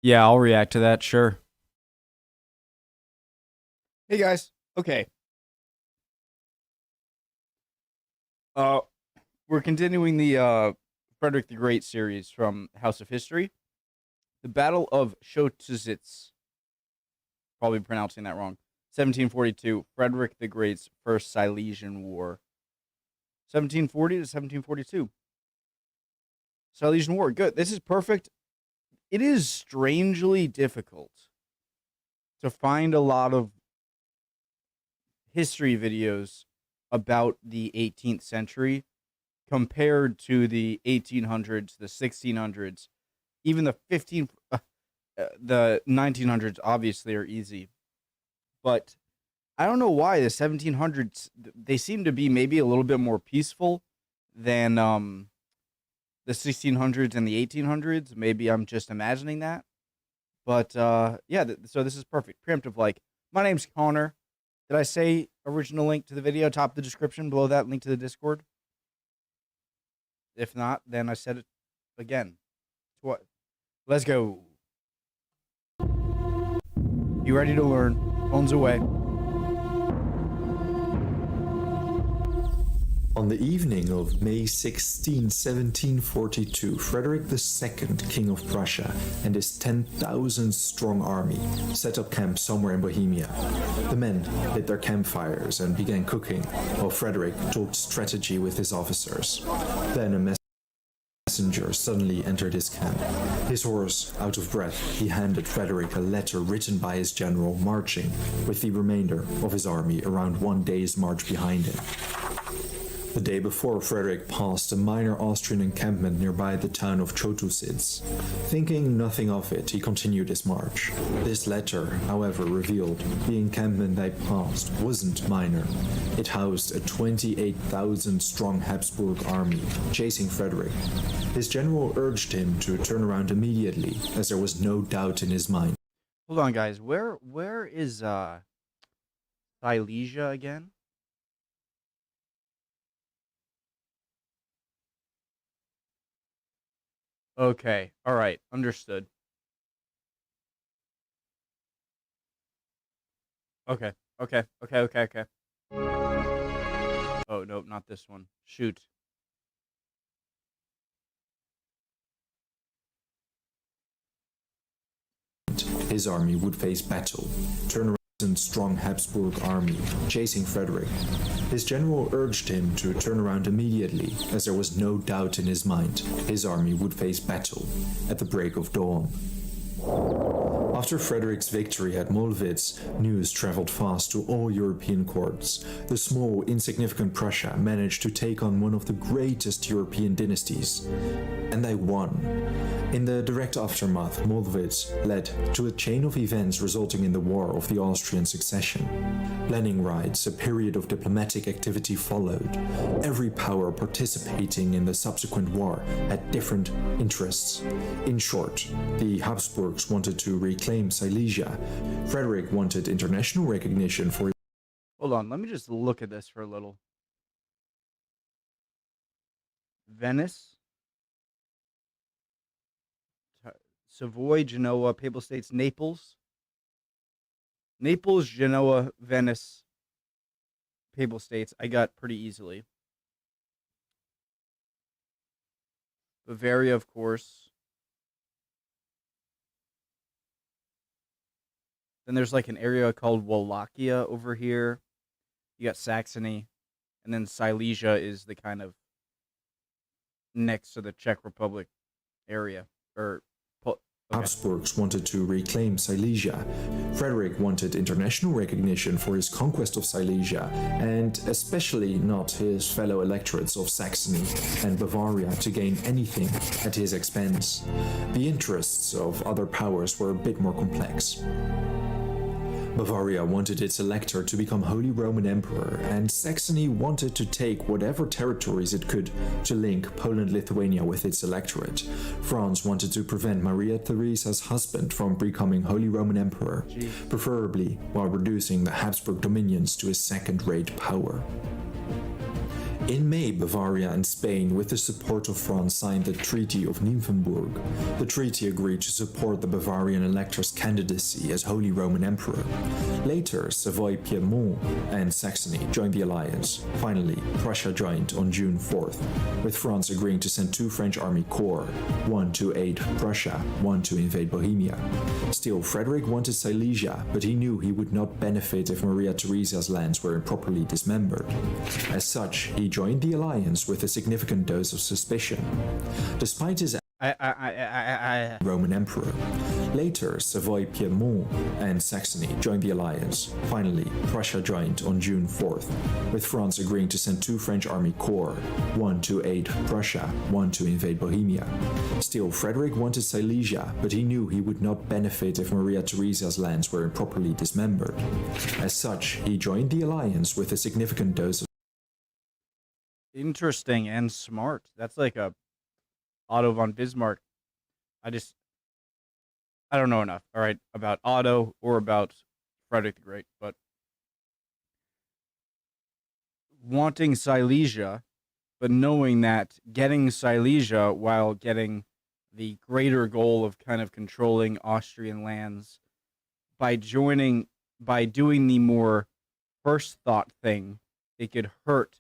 Yeah, I'll react to that, sure. Hey guys. Okay. Uh we're continuing the Frederick the Great series from House of History. The Battle of Chotusitz. Probably pronouncing that wrong. 1742, Frederick the Great's first Silesian War. 1740 to 1742. Silesian War. Good. This is perfect. It is strangely difficult to find a lot of history videos about the 18th century compared to the 1800s, the 1600s, even the 1900s obviously are easy. But I don't know why the 1700s, they seem to be maybe a little bit more peaceful than the 1600s and the 1800s. Maybe I'm just imagining that. But yeah, so this is perfect. Preemptive like. My name's Connor. Did I say original link to the video, top of the description, below that link to the Discord? If not, then I said it again. What? Let's go. You ready to learn? Phones away. On the evening of May 16, 1742, Frederick II, King of Prussia, and his 10,000-strong army set up camp somewhere in Bohemia. The men lit their campfires and began cooking, while Frederick talked strategy with his officers. Then a messenger suddenly entered his camp. His horse out of breath, he handed Frederick a letter written by his general marching, with the remainder of his army around 1 day's march behind him. The day before, Frederick passed a minor Austrian encampment nearby the town of Chotusitz. Thinking nothing of it, he continued his march. This letter, however, revealed the encampment they passed wasn't minor. It housed a 28,000-strong Habsburg army chasing Frederick. His general urged him to turn around immediately, as there was no doubt in his mind. Hold on, guys. Where is Silesia again? Okay. All right. Understood. Okay. Okay. Okay. Okay. Okay. Oh, nope, not this one. Shoot. His army would face battle. Turn around a strong Habsburg army chasing Frederick. His general urged him to turn around immediately, as there was no doubt in his mind his army would face battle at the break of dawn. After Frederick's victory at Mollwitz, news traveled fast to all European courts. The small, insignificant Prussia managed to take on one of the greatest European dynasties, and they won. In the direct aftermath, Mollwitz led to a chain of events resulting in the War of the Austrian Succession. Planning rights, a period of diplomatic activity followed. Every power participating in the subsequent war had different interests. In short, the Habsburgs wanted to reclaim Silesia. Frederick wanted international recognition for... Hold on. Let me just look at this for a little. Venice. Savoy, Genoa, Papal States, Naples. Naples, Genoa, Venice, Papal States. I got pretty easily. Bavaria, of course. Then there's like an area called Wallachia over here. You got Saxony. And then Silesia is the kind of next to the Czech Republic area. Habsburgs wanted to reclaim Silesia. Frederick wanted international recognition for his conquest of Silesia, and especially not his fellow electorates of Saxony and Bavaria to gain anything at his expense. The interests of other powers were a bit more complex. Bavaria wanted its elector to become Holy Roman Emperor, and Saxony wanted to take whatever territories it could to link Poland-Lithuania with its electorate. France wanted to prevent Maria Theresa's husband from becoming Holy Roman Emperor, preferably while reducing the Habsburg dominions to a second-rate power. In May, Bavaria and Spain, with the support of France, signed the Treaty of Nymphenburg. The treaty agreed to support the Bavarian elector's candidacy as Holy Roman Emperor. Later, Savoy, Piedmont, and Saxony joined the alliance. Finally, Prussia joined on June 4th, with France agreeing to send 2 French army corps, one to aid Prussia, one to invade Bohemia. Still, Frederick wanted Silesia, but he knew he would not benefit if Maria Theresa's lands were improperly dismembered. As such, he joined the alliance with a significant dose of suspicion. Despite his Roman Emperor. Later, Savoy, Piedmont, and Saxony joined the alliance. Finally, Prussia joined on June 4th, with France agreeing to send 2 French army corps, one to aid Prussia, one to invade Bohemia. Still, Frederick wanted Silesia, but he knew he would not benefit if Maria Theresa's lands were improperly dismembered. As such, he joined the alliance with a significant dose of Interesting and smart. That's like a Otto von Bismarck. I don't know enough, all right, about Otto or about Frederick the Great, but wanting Silesia, but knowing that getting Silesia while getting the greater goal of kind of controlling Austrian lands by doing the more first thought thing, it could hurt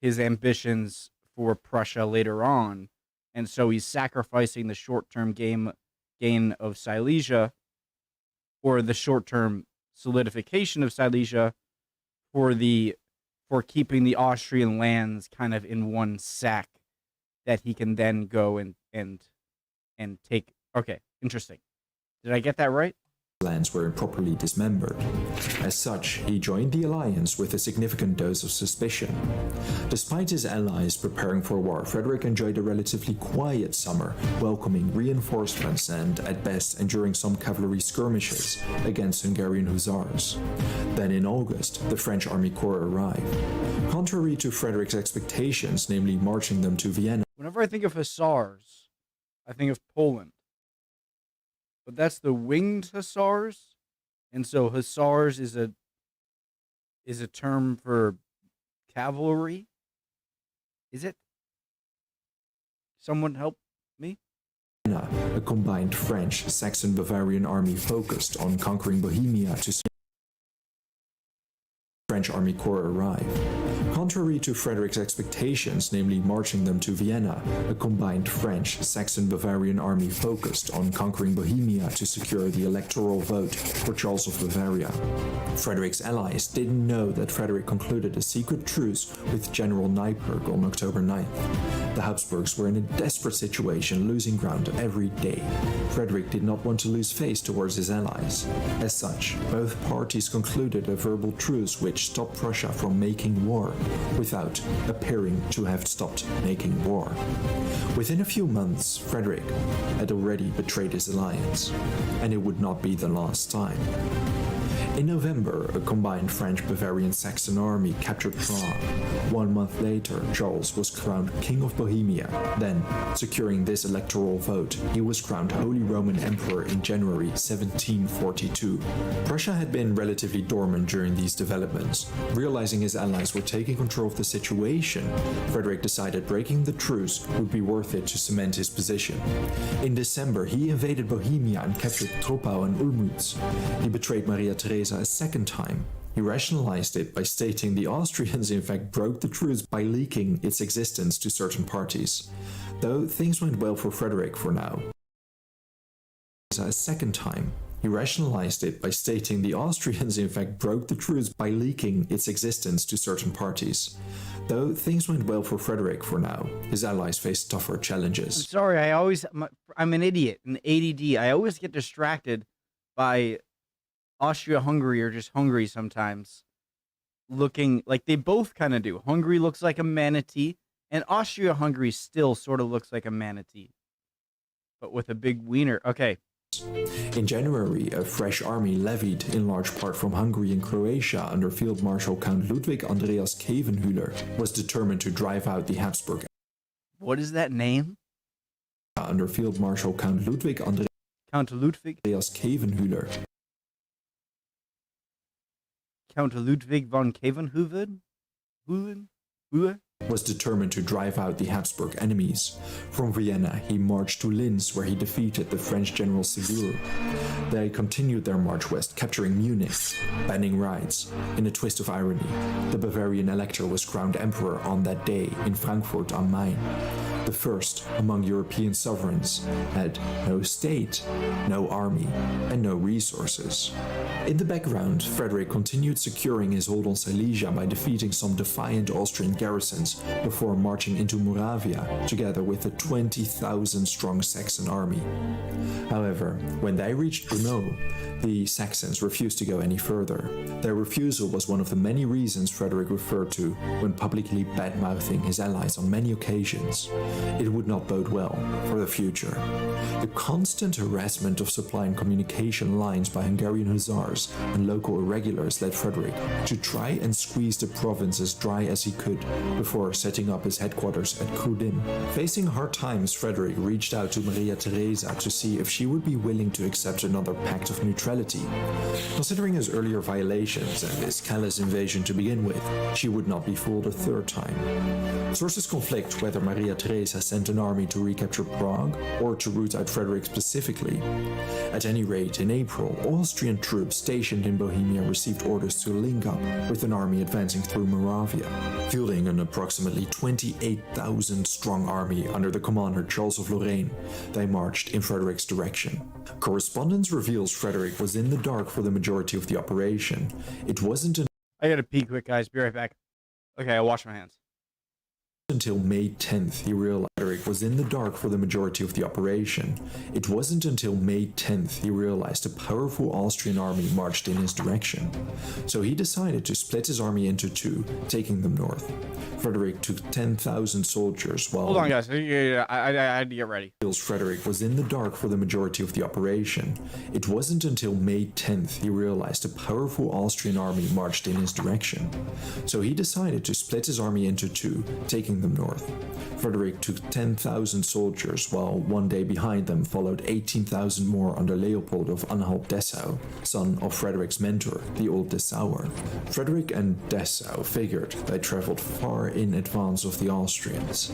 his ambitions for Prussia later on. And so he's sacrificing the short-term gain of Silesia, or the short-term solidification of Silesia, for keeping the Austrian lands kind of in one sack that he can then go and take. Okay, interesting. Did I get that right? Lands were improperly dismembered. As such, he joined the alliance with a significant dose of suspicion. Despite his allies preparing for war, Frederick enjoyed a relatively quiet summer, welcoming reinforcements and, at best, enduring some cavalry skirmishes against Hungarian hussars. Then in August, the French army corps arrived. Contrary to Frederick's expectations, namely marching them to Vienna, Whenever I think of hussars, I think of Poland. But that's the winged hussars, and so hussars is a term for cavalry. Is it? Someone help me? a combined French, Saxon, Bavarian army focused on conquering Bohemia to French army corps arrived. Contrary to Frederick's expectations, namely marching them to Vienna, a combined French, Saxon, Bavarian army focused on conquering Bohemia to secure the electoral vote for Charles of Bavaria. Frederick's allies didn't know that Frederick concluded a secret truce with General Neipperg on October 9th. The Habsburgs were in a desperate situation, losing ground every day. Frederick did not want to lose face towards his allies. As such, both parties concluded a verbal truce which stopped Prussia from making war, without appearing to have stopped making war. Within a few months, Frederick had already betrayed his alliance, and it would not be the last time. In November, a combined French-Bavarian-Saxon army captured Prague. 1 month later, Charles was crowned King of Bohemia. Then, securing this electoral vote, he was crowned Holy Roman Emperor in January 1742. Prussia had been relatively dormant during these developments. Realizing his allies were taking control of the situation, Frederick decided breaking the truce would be worth it to cement his position. In December, he invaded Bohemia and captured Troppau and Olmütz. He betrayed Maria Theresa a second time. He rationalized it by stating the Austrians in fact broke the truce by leaking its existence to certain parties. Though things went well for Frederick for now. A second time. He rationalized it by stating the Austrians in fact broke the truce by leaking its existence to certain parties. Though things went well for Frederick for now, his allies faced tougher challenges. I'm sorry, I'm an idiot, an ADD. I always get distracted by Austria-Hungary or just Hungary sometimes. Looking like they both kind of do. Hungary looks like a manatee, and Austria-Hungary still sort of looks like a manatee, but with a big wiener. Okay. In January, a fresh army levied in large part from Hungary and Croatia under Field Marshal Count Ludwig Andreas Khevenhüller was determined to drive out the Habsburg. What is that name? Under Field Marshal Count Ludwig Andreas Khevenhüller. Count Ludwig von Khevenhüven? was determined to drive out the Habsburg enemies. From Vienna, he marched to Linz, where he defeated the French general Segur. They continued their march west, capturing Munich, banning riots. In a twist of irony, the Bavarian elector was crowned emperor on that day in Frankfurt am Main. The first among European sovereigns had no state, no army, and no resources. In the background, Frederick continued securing his hold on Silesia by defeating some defiant Austrian garrisons before marching into Moravia together with a 20,000-strong Saxon army. However, when they reached Brno, the Saxons refused to go any further. Their refusal was one of the many reasons Frederick referred to when publicly bad-mouthing his allies on many occasions. It would not bode well for the future. The constant harassment of supply and communication lines by Hungarian hussars and local irregulars led Frederick to try and squeeze the province as dry as he could before setting up his headquarters at Krudim. Facing hard times, Frederick reached out to Maria Theresa to see if she would be willing to accept another pact of neutrality. Considering his earlier violations and his callous invasion to begin with, she would not be fooled a third time. Sources conflict whether Maria Theresa sent an army to recapture Prague or to root out Frederick specifically. At any rate, in April, Austrian troops stationed in Bohemia received orders to link up with an army advancing through Moravia. Fielding an approximately 28,000-strong army under the commander Charles of Lorraine, they marched in Frederick's direction. Correspondence reveals Frederick was in the dark for the majority of the operation. It wasn't I gotta pee quick, guys. Be right back. Okay, I'll wash my hands. Until May 10th, he realized Frederick was in the dark for the majority of the operation. It wasn't until May 10th he realized a powerful Austrian army marched in his direction. So he decided to split his army into two, taking them north. Frederick took 10,000 soldiers while... Hold on, guys. I had to get ready. Frederick was in the dark for the majority of the operation. It wasn't until May 10th he realized a powerful Austrian army marched in his direction. So he decided to split his army into two, taking them north. Frederick took 10,000 soldiers, while one day behind them followed 18,000 more under Leopold of Anhalt-Dessau, son of Frederick's mentor, the Old Dessauer. Frederick and Dessau figured they traveled far in advance of the Austrians.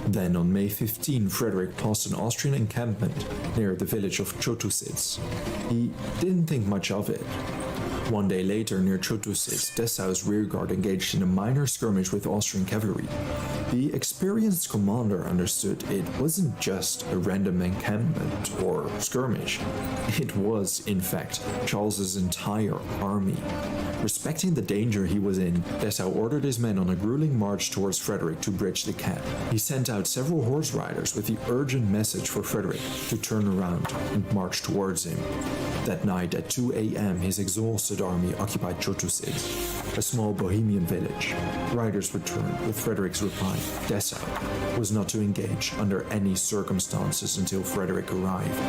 Then on May 15, Frederick passed an Austrian encampment near the village of Chotusitz. He didn't think much of it. One day later, near Chotusitz, Dessau's rearguard engaged in a minor skirmish with Austrian cavalry. The experienced commander understood it wasn't just a random encampment or skirmish. It was, in fact, Charles's entire army. Respecting the danger he was in, Dessau ordered his men on a grueling march towards Frederick to bridge the gap. He sent out several horse riders with the urgent message for Frederick to turn around and march towards him. That night at 2 a.m., his exhausted army occupied Chotusitz, a small Bohemian village. Riders returned with Frederick's reply. Dessau was not to engage under any circumstances until Frederick arrived.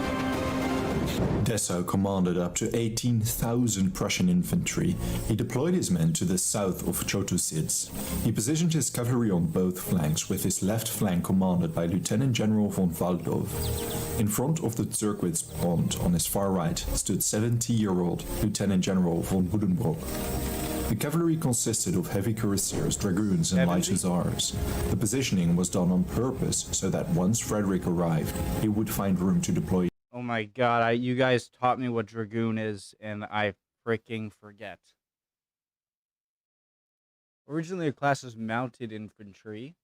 Dessau commanded up to 18,000 Prussian infantry. He deployed his men to the south of Chotusitz. He positioned his cavalry on both flanks, with his left flank commanded by Lieutenant General von Waldhof. In front of the Zirkwitz pond on his far right stood 70-year-old Lieutenant General von Buddenbrock. The cavalry consisted of heavy cuirassiers, dragoons, and light hussars. The positioning was done on purpose so that once Frederick arrived, he would find room to deploy. Oh my god, you guys taught me what dragoon is, and I freaking forget. Originally, a class was mounted infantry,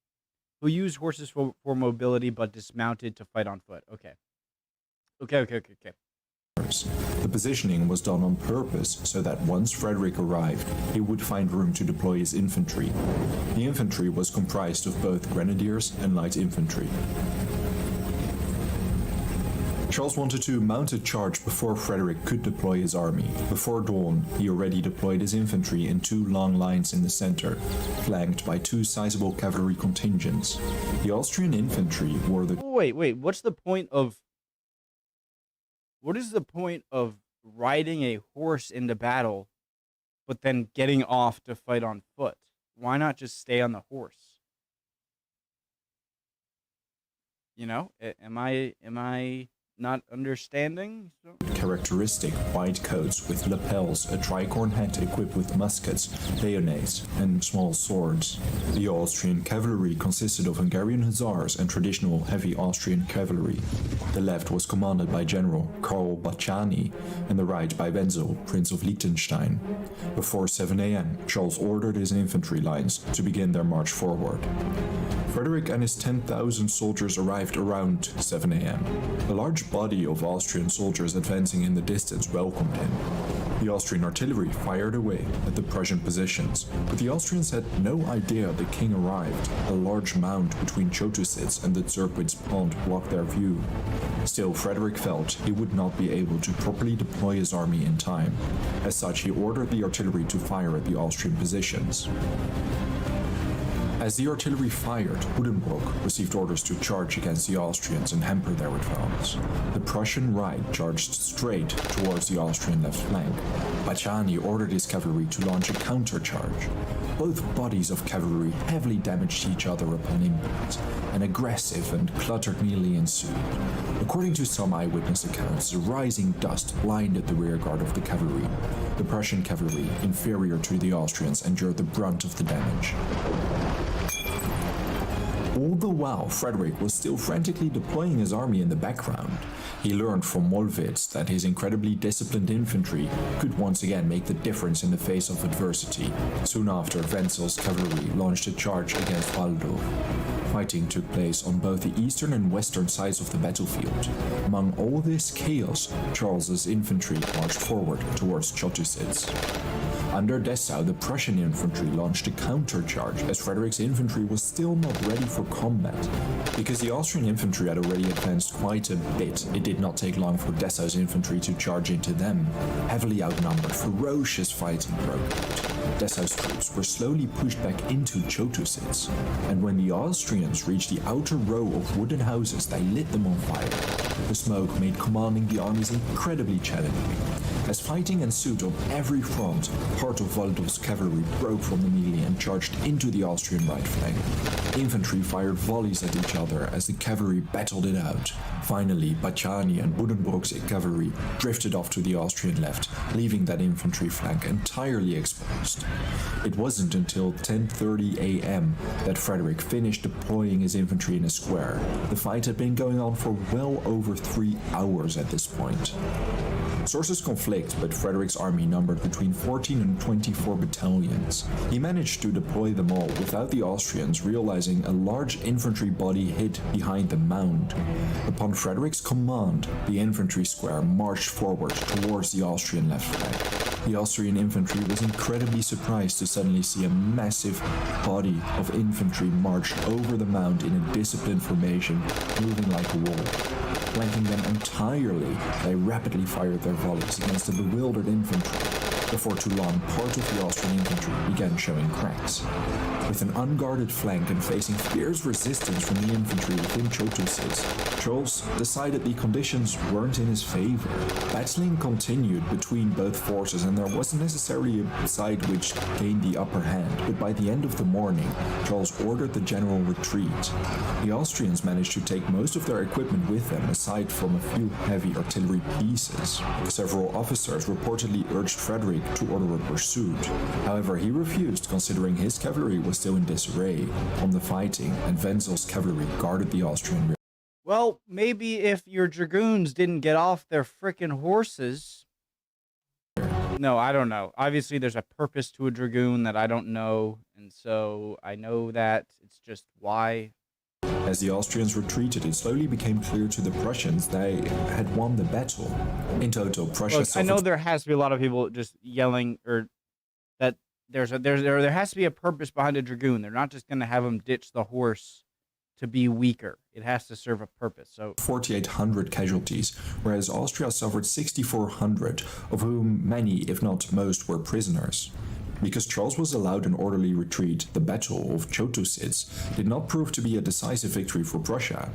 who used horses for mobility, but dismounted to fight on foot. Okay. Okay. The positioning was done on purpose so that once Frederick arrived, he would find room to deploy his infantry. The infantry was comprised of both grenadiers and light infantry. Charles wanted to mount a charge before Frederick could deploy his army. Before dawn, he already deployed his infantry in two long lines in the center, flanked by two sizable cavalry contingents. The Austrian infantry were the... Wait, what is the point of riding a horse into battle, but then getting off to fight on foot? Why not just stay on the horse? You know, am I not understanding. So. Characteristic white coats with lapels, a tricorn hat equipped with muskets, bayonets, and small swords. The Austrian cavalry consisted of Hungarian hussars and traditional heavy Austrian cavalry. The left was commanded by General Karl Baciani and the right by Wenzel, Prince of Liechtenstein. Before 7 a.m., Charles ordered his infantry lines to begin their march forward. Frederick and his 10,000 soldiers arrived around 7 a.m. A large body of Austrian soldiers advancing in the distance welcomed him. The Austrian artillery fired away at the Prussian positions, but the Austrians had no idea the king arrived. A large mound between Chotusitz and the Zirkwitz pond blocked their view. Still, Frederick felt he would not be able to properly deploy his army in time. As such, he ordered the artillery to fire at the Austrian positions. As the artillery fired, Buddenbrook received orders to charge against the Austrians and hamper their advance. The Prussian right charged straight towards the Austrian left flank. Baciani ordered his cavalry to launch a countercharge. Both bodies of cavalry heavily damaged each other upon impact. An aggressive and cluttered melee ensued. According to some eyewitness accounts, the rising dust blinded the rearguard of the cavalry. The Prussian cavalry, inferior to the Austrians, endured the brunt of the damage. All the while, Frederick was still frantically deploying his army in the background. He learned from Mollwitz that his incredibly disciplined infantry could once again make the difference in the face of adversity. Soon after, Wenzel's cavalry launched a charge against Waldorf. Fighting took place on both the eastern and western sides of the battlefield. Among all this chaos, Charles's infantry marched forward towards Chotusitz. Under Dessau, the Prussian infantry launched a countercharge as Frederick's infantry was still not ready for combat. Because the Austrian infantry had already advanced quite a bit, it did not take long for Dessau's infantry to charge into them. Heavily outnumbered, ferocious fighting broke out. Dessau's troops were slowly pushed back into Chotusitz, and when the Austrians reached the outer row of wooden houses, they lit them on fire. The smoke made commanding the armies incredibly challenging. As fighting ensued on every front, part of Waldorf's cavalry broke from the melee and charged into the Austrian right flank. Infantry fired volleys at each other as the cavalry battled it out. Finally, Baciani and Buddenbrook's cavalry drifted off to the Austrian left, leaving that infantry flank entirely exposed. It wasn't until 10:30 a.m. that Frederick finished deploying his infantry in a square. The fight had been going on for well over 3 hours at this point. Sources conflict, but Frederick's army numbered between 14 and 24 battalions. He managed to deploy them all without the Austrians realizing a large infantry body hid behind the mound. Upon Frederick's command, the infantry square marched forward towards the Austrian left flank. The Austrian infantry was incredibly surprised to suddenly see a massive body of infantry march over the mound in a disciplined formation, moving like a wall. Flanking them entirely, they rapidly fired their volleys against the bewildered infantry. Before too long, part of the Austrian infantry began showing cracks. With an unguarded flank and facing fierce resistance from the infantry within Chotusitz, Charles decided the conditions weren't in his favor. Battling continued between both forces, and there wasn't necessarily a side which gained the upper hand, but by the end of the morning, Charles ordered the general retreat. The Austrians managed to take most of their equipment with them, aside from a few heavy artillery pieces. Several officers reportedly urged Frederick to order a pursuit. However, he refused, considering his cavalry was still in disarray from the fighting, and Wenzel's cavalry guarded the Austrian rear. Well, maybe if your dragoons didn't get off their frickin' horses. No, I don't know. Obviously, there's a purpose to a dragoon that I don't know, and so I know that. It's just why. As the Austrians retreated, it slowly became clear to the Prussians they had won the battle. In total, Prussia Look, suffered... I know there has to be a lot of people just yelling, or that there has to be a purpose behind a dragoon. They're not just going to have them ditch the horse to be weaker. It has to serve a purpose. So 4,800 casualties, whereas Austria suffered 6,400, of whom many, if not most, were prisoners. Because Charles was allowed an orderly retreat, the Battle of Chotusitz did not prove to be a decisive victory for Prussia.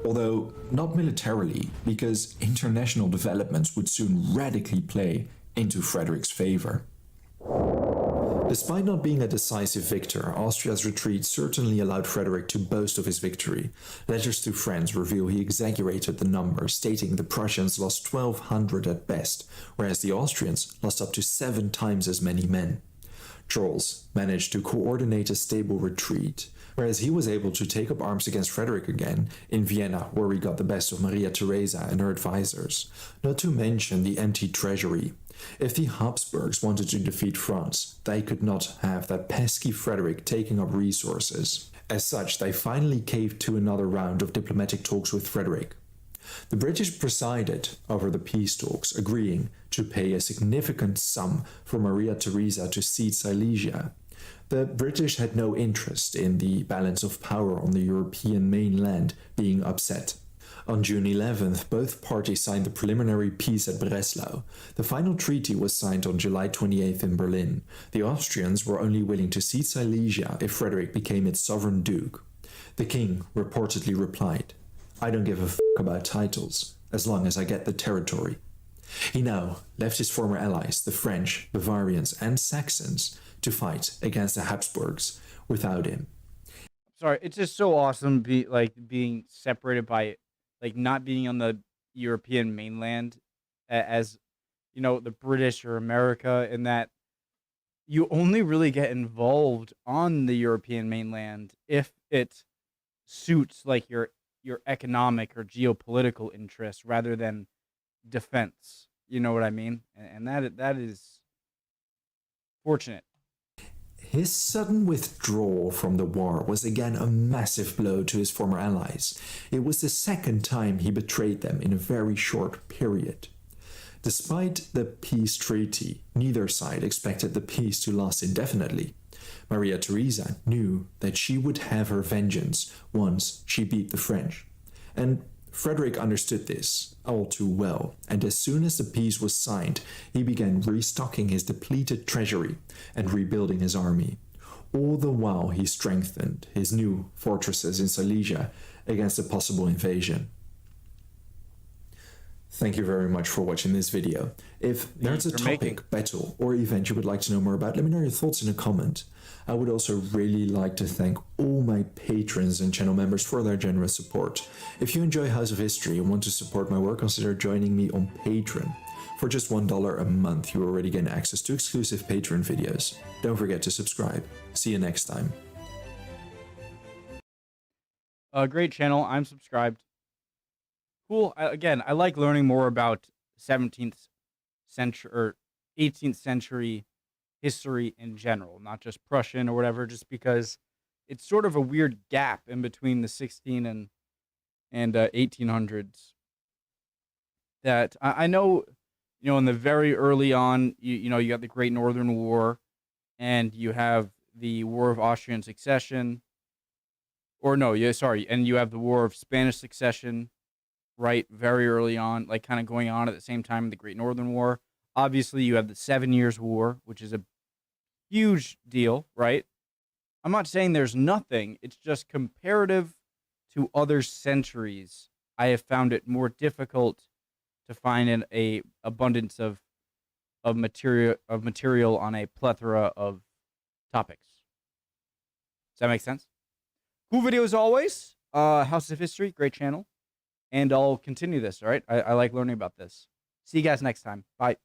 Although not militarily, because international developments would soon radically play into Frederick's favor. Despite not being a decisive victor, Austria's retreat certainly allowed Frederick to boast of his victory. Letters to friends reveal he exaggerated the number, stating the Prussians lost 1,200 at best, whereas the Austrians lost up to 7 times as many men. Charles managed to coordinate a stable retreat, whereas he was able to take up arms against Frederick again in Vienna, where he got the best of Maria Theresa and her advisors, not to mention the empty treasury. If the Habsburgs wanted to defeat France, they could not have that pesky Frederick taking up resources. As such, they finally caved to another round of diplomatic talks with Frederick. The British presided over the peace talks, agreeing to pay a significant sum for Maria Theresa to cede Silesia. The British had no interest in the balance of power on the European mainland being upset. On June 11th, both parties signed the preliminary peace at Breslau. The final treaty was signed on July 28th in Berlin. The Austrians were only willing to cede Silesia if Frederick became its sovereign duke. The king reportedly replied, "I don't give a f*** about titles, as long as I get the territory." He now left his former allies, the French, Bavarians, and Saxons, to fight against the Habsburgs without him. Sorry, it's just so awesome being separated by not being on the European mainland as the British or America, in that you only really get involved on the European mainland if it suits your economic or geopolitical interests rather than defense. You know what I mean? And that is fortunate. His sudden withdrawal from the war was again a massive blow to his former allies. It was the second time he betrayed them in a very short period. Despite the peace treaty, neither side expected the peace to last indefinitely. Maria Theresa knew that she would have her vengeance once she beat the French. And Frederick understood this all too well, and as soon as the peace was signed, he began restocking his depleted treasury and rebuilding his army. All the while he strengthened his new fortresses in Silesia against a possible invasion. Thank you very much for watching this video. If there's a topic, battle, or event you would like to know more about, let me know your thoughts in a comment. I would also really like to thank all my patrons and channel members for their generous support. If you enjoy House of History and want to support my work, consider joining me on Patreon. For just $1 a month, you already gain access to exclusive Patreon videos. Don't forget to subscribe. See you next time. Great channel. I'm subscribed. Cool. I like learning more about 17th century or 18th century history in general, not just Prussian or whatever, just because it's sort of a weird gap in between the 16 and 1800s. That I know, in the very early on, you got the Great Northern War, and you have the War of Austrian Succession, and you have the War of Spanish Succession. Right, very early on, kind of going on at the same time, the Great Northern War. Obviously, you have the 7 Years' War, which is a huge deal, right? I'm not saying there's nothing. It's just comparative to other centuries. I have found it more difficult to find a abundance of material on a plethora of topics. Does that make sense? Cool video as always. House of History, great channel. And I'll continue this, all right? I like learning about this. See you guys next time. Bye.